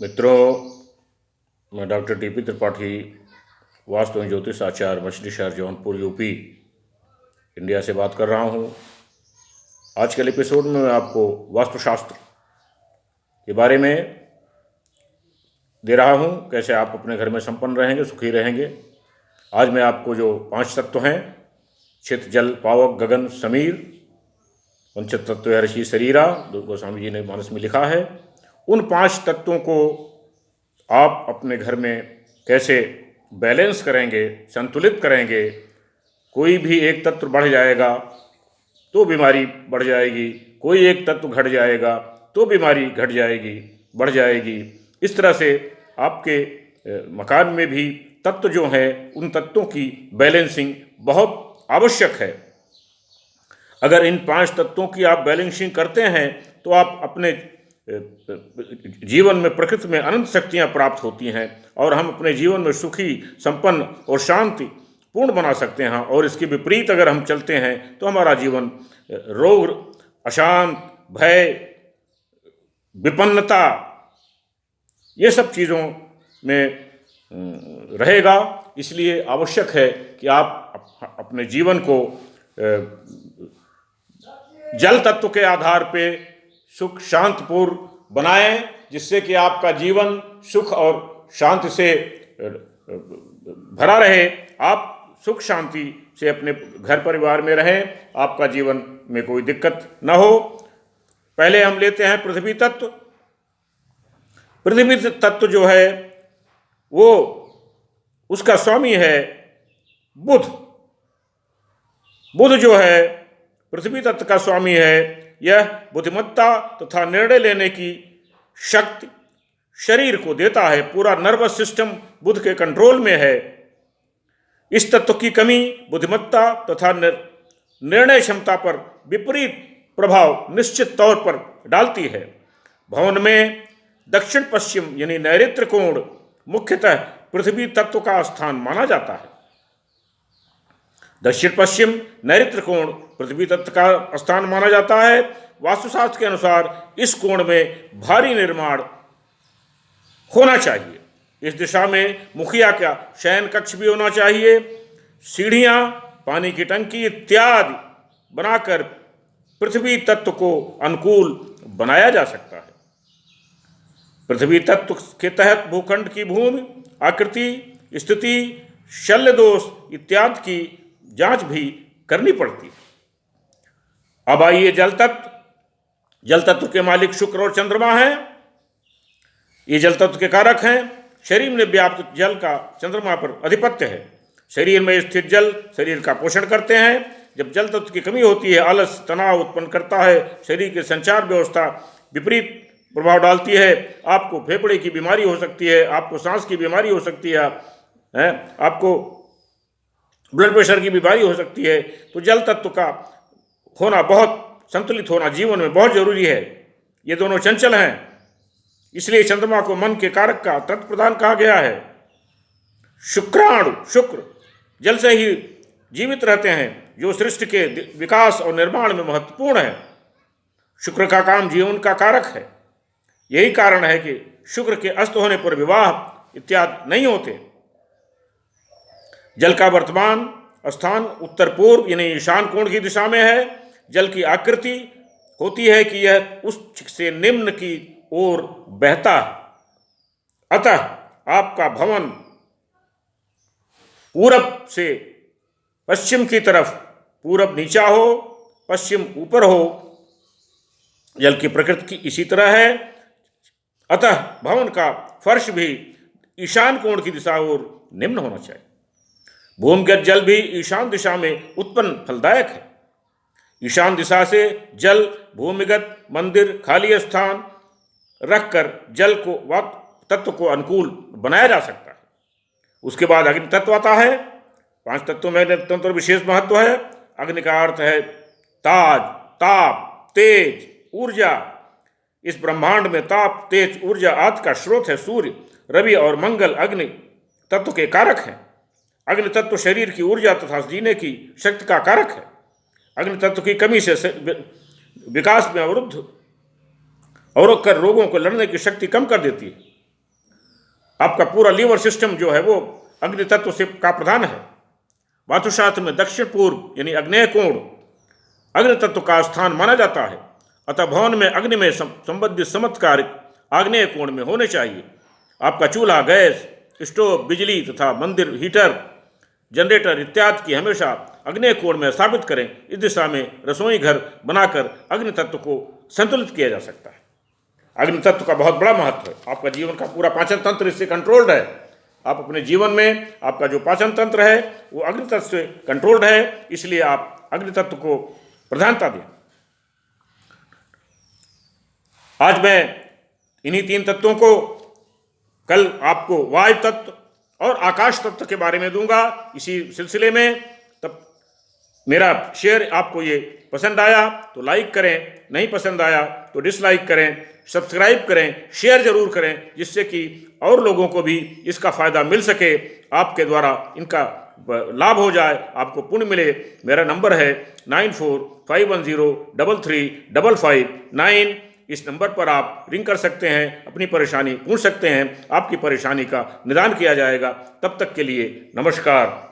मित्रों, मैं doctor TP Tripathi, vastu एवं ज्योतिष आचार्य, मछली शहर जौनपुर, यूपी, इंडिया से बात कर रहा हूँ। आज के एपिसोड में मैं आपको वास्तुशास्त्र के बारे में दे रहा हूँ, कैसे आप अपने घर में संपन्न रहेंगे, सुखी रहेंगे। आज मैं आपको जो 5 तत्व हैं, छित, जल, पावक, गगन, समीर, पंचतत्व ऋषि शरीरा, गोस्वामी जी ने मानस में लिखा है, उन 5 तत्वों को आप अपने घर में कैसे बैलेंस करेंगे, संतुलित करेंगे। कोई भी एक तत्व बढ़ जाएगा तो बीमारी बढ़ जाएगी, कोई एक तत्व घट जाएगा तो बीमारी घट जाएगी, बढ़ जाएगी। इस तरह से आपके मकान में भी तत्व जो हैं, उन तत्वों की बैलेंसिंग बहुत आवश्यक है। अगर इन 5 तत्वों की आप बैलेंसिंग करते हैं तो आप अपने जीवन में, प्रकृति में अनंत शक्तियाँ प्राप्त होती हैं और हम अपने जीवन में सुखी, संपन्न और शांति पूर्ण बना सकते हैं। और इसके विपरीत अगर हम चलते हैं तो हमारा जीवन रोग, अशांत, भय, विपन्नता, ये सब चीज़ों में रहेगा। इसलिए आवश्यक है कि आप अपने जीवन को जल तत्व के आधार पे सुख शांतिपूर्ण बनाएं, जिससे कि आपका जीवन सुख और शांति से भरा रहे। आप सुख शांति से अपने घर परिवार में रहें, आपका जीवन में कोई दिक्कत न हो। पहले हम लेते हैं पृथ्वी तत्व। पृथ्वी तत्व जो है वो, उसका स्वामी है बुध। बुध जो है पृथ्वी तत्व का स्वामी है। यह बुद्धिमत्ता तथा निर्णय लेने की शक्ति शरीर को देता है। पूरा नर्वस सिस्टम बुध के कंट्रोल में है। इस तत्व की कमी बुद्धिमत्ता तथा निर्णय क्षमता पर विपरीत प्रभाव निश्चित तौर पर डालती है। भवन में दक्षिण पश्चिम यानी नैऋत्य कोण मुख्यतः पृथ्वी तत्व का स्थान माना जाता है। दक्षिण पश्चिम नैऋत्य कोण पृथ्वी तत्व का स्थान माना जाता है। वास्तुशास्त्र के अनुसार इस कोण में भारी निर्माण होना चाहिए। इस दिशा में मुखिया का शयन कक्ष भी होना चाहिए। सीढ़ियाँ, पानी की टंकी इत्यादि बनाकर पृथ्वी तत्व को अनुकूल बनाया जा सकता है। पृथ्वी तत्व के तहत भूखंड की भूमि, आकृति, स्थिति, शल्य दोष इत्यादि की जांच भी करनी पड़ती है। अब आइए जल तत्व। जल तत्व के मालिक शुक्र और चंद्रमा हैं। ये जल तत्व के कारक हैं। शरीर में व्याप्त जल का चंद्रमा पर आधिपत्य है। शरीर में स्थित जल शरीर का पोषण करते हैं। जब जल तत्व की कमी होती है, आलस, तनाव उत्पन्न करता है। शरीर के संचार व्यवस्था विपरीत प्रभाव डालती है। आपको फेफड़े की बीमारी हो सकती है, आपको सांस की बीमारी हो सकती है, आपको ब्लड प्रेशर की बीमारी हो सकती है। तो जल तत्व का होना, बहुत संतुलित होना जीवन में बहुत जरूरी है। ये दोनों चंचल हैं, इसलिए चंद्रमा को मन के कारक का तत्व प्रदान कहा गया है। शुक्राणु, शुक्र जल से ही जीवित रहते हैं, जो सृष्टि के विकास और निर्माण में महत्वपूर्ण है। शुक्र का काम जीवन का कारक है। यही कारण है कि शुक्र के अस्त होने पर विवाह इत्यादि नहीं होते। जल का वर्तमान स्थान उत्तर पूर्व यानी ईशान कोण की दिशा में है। जल की आकृति होती है कि यह उच्च से निम्न की ओर बहता है। अतः आपका भवन पूरब से पश्चिम की तरफ, पूरब नीचा हो, पश्चिम ऊपर हो। जल की प्रकृति की इसी तरह है। अतः भवन का फर्श भी ईशान कोण की दिशा और निम्न होना चाहिए। भूमिगत जल भी ईशान दिशा में उत्पन्न फलदायक है। ईशान दिशा से जल भूमिगत मंदिर, खाली स्थान रखकर जल को तत्व को अनुकूल बनाया जा सकता है। उसके बाद अग्नि तत्व आता है। 5 तत्वों में तंत्र विशेष महत्व है। अग्नि का अर्थ है ताज, ताप, तेज, ऊर्जा। इस ब्रह्मांड में ताप, तेज, ऊर्जा आदि का स्रोत है सूर्य, रवि और मंगल अग्नि तत्व के कारक हैं। अग्नि तत्व शरीर की ऊर्जा तथा जीने की शक्ति का कारक है। अग्नि तत्व की कमी से विकास में अवरुद्ध और कर रोगों को लड़ने की शक्ति कम कर देती है। आपका पूरा लीवर सिस्टम जो है वो अग्नि तत्व से का प्रधान है। वास्तुशास्त्र में दक्षिण पूर्व यानी आग्नेय कोण अग्नि तत्व का स्थान माना जाता है। अतः भवन में अग्नि में संबंधित चमत्कार आग्नेय कोण में होने चाहिए। आपका चूल्हा, गैस, स्टोव, बिजली तथा मंदिर हीटर, जनरेटर इत्यादि की हमेशा आग्नेय कोण में स्थापित करें। इस दिशा में रसोई घर बनाकर अग्नि तत्व को संतुलित किया जा सकता है। अग्नि तत्व का बहुत बड़ा महत्व है। आपका जीवन का पूरा पाचन तंत्र इससे कंट्रोल्ड है। आप अपने जीवन में आपका जो पाचन तंत्र है वो अग्नि तत्व से कंट्रोल्ड है, इसलिए आप अग्नि तत्व को प्रधानता दें। आज मैं इन्हीं 3 तत्वों को, कल आपको वायु तत्व और आकाश तत्व के बारे में दूंगा इसी सिलसिले में। तब मेरा शेयर आपको ये पसंद आया तो लाइक करें, नहीं पसंद आया तो डिसलाइक करें, सब्सक्राइब करें, शेयर जरूर करें, जिससे कि और लोगों को भी इसका फ़ायदा मिल सके, आपके द्वारा इनका लाभ हो जाए, आपको पुण्य मिले। मेरा नंबर है 9451033559। इस नंबर पर आप रिंग कर सकते हैं, अपनी परेशानी पूछ सकते हैं, आपकी परेशानी का निदान किया जाएगा। तब तक के लिए नमस्कार।